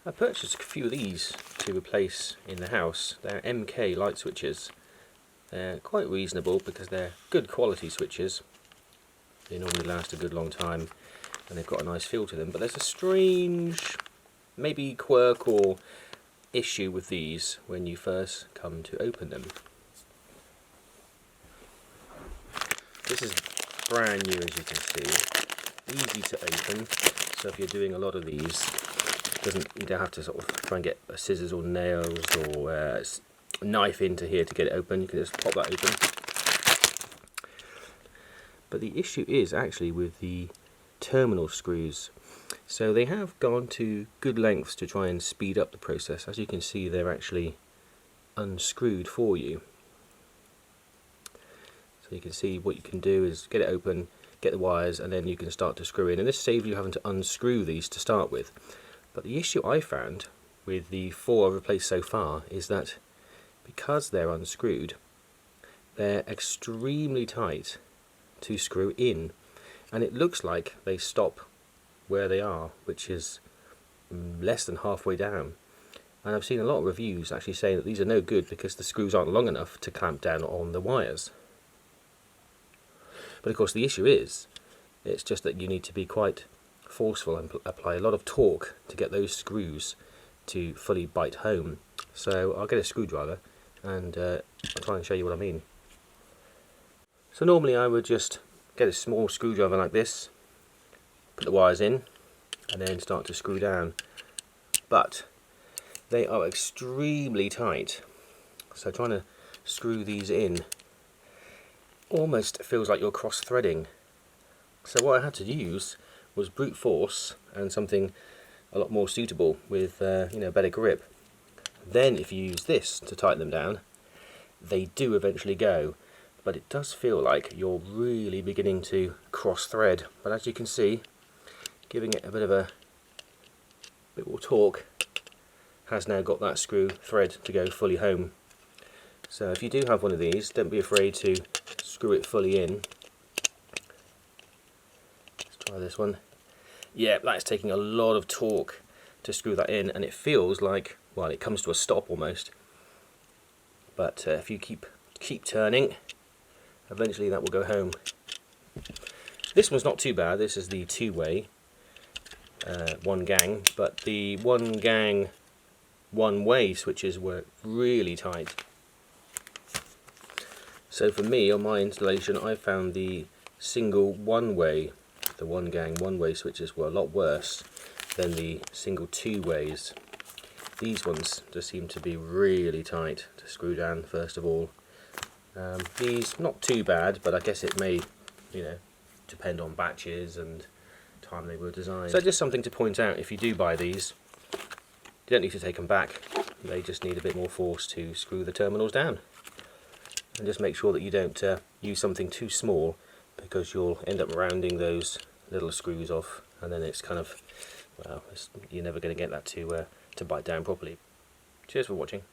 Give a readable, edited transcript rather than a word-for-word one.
I purchased a few of these to replace in the house. They're MK light switches. They're quite reasonable because they're good quality switches. They normally last a good long time and they've got a nice feel to them, but there's a strange, maybe quirk or issue with these when you first come to open them. This is brand new, as you can see, easy to open, so if you're doing a lot of these, you don't have to sort of try and get scissors or nails or a knife into here to get it open. You can just pop that open. But the issue is actually with the terminal screws. So they have gone to good lengths to try and speed up the process. As you can see, they're actually unscrewed for you. So you can see what you can do is get it open, get the wires, and then you can start to screw in. And this saves you having to unscrew these to start with. But the issue I found with the 4 I've replaced so far is that because they're unscrewed, they're extremely tight to screw in. And it looks like they stop where they are, which is less than halfway down. And I've seen a lot of reviews actually saying that these are no good because the screws aren't long enough to clamp down on the wires. But of course the issue is, it's just that you need to be quite forceful and apply a lot of torque to get those screws to fully bite home. So I'll get a screwdriver and I'll try and show you what I mean. So normally I would just get a small screwdriver like this, put the wires in and then start to screw down. But they are extremely tight, so trying to screw these in almost feels like you're cross-threading. So what I had to use was brute force and something a lot more suitable with better grip. Then if you use this to tighten them down, they do eventually go, but it does feel like you're really beginning to cross-thread. But as you can see, giving it a bit more torque has now got that screw thread to go fully home. So if you do have one of these, don't be afraid to screw it fully in. Let's try this one. Yeah, that's taking a lot of torque to screw that in, and it feels like, well, it comes to a stop almost. But if you keep turning, eventually that will go home. This one's not too bad. This is the two-way, one gang, but the one gang, one-way switches were really tight. So for me, on my installation, I found the single one-way, the one gang one-way switches were a lot worse than the single two-ways. These ones just seem to be really tight to screw down first of all. These not too bad, but I guess it may, depend on batches and time they were designed. So just something to point out, if you do buy these, you don't need to take them back. They just need a bit more force to screw the terminals down. And just make sure that you don't use something too small, because you'll end up rounding those little screws off, and then it's kind of, well, you're never going to get that to bite down properly. Cheers for watching.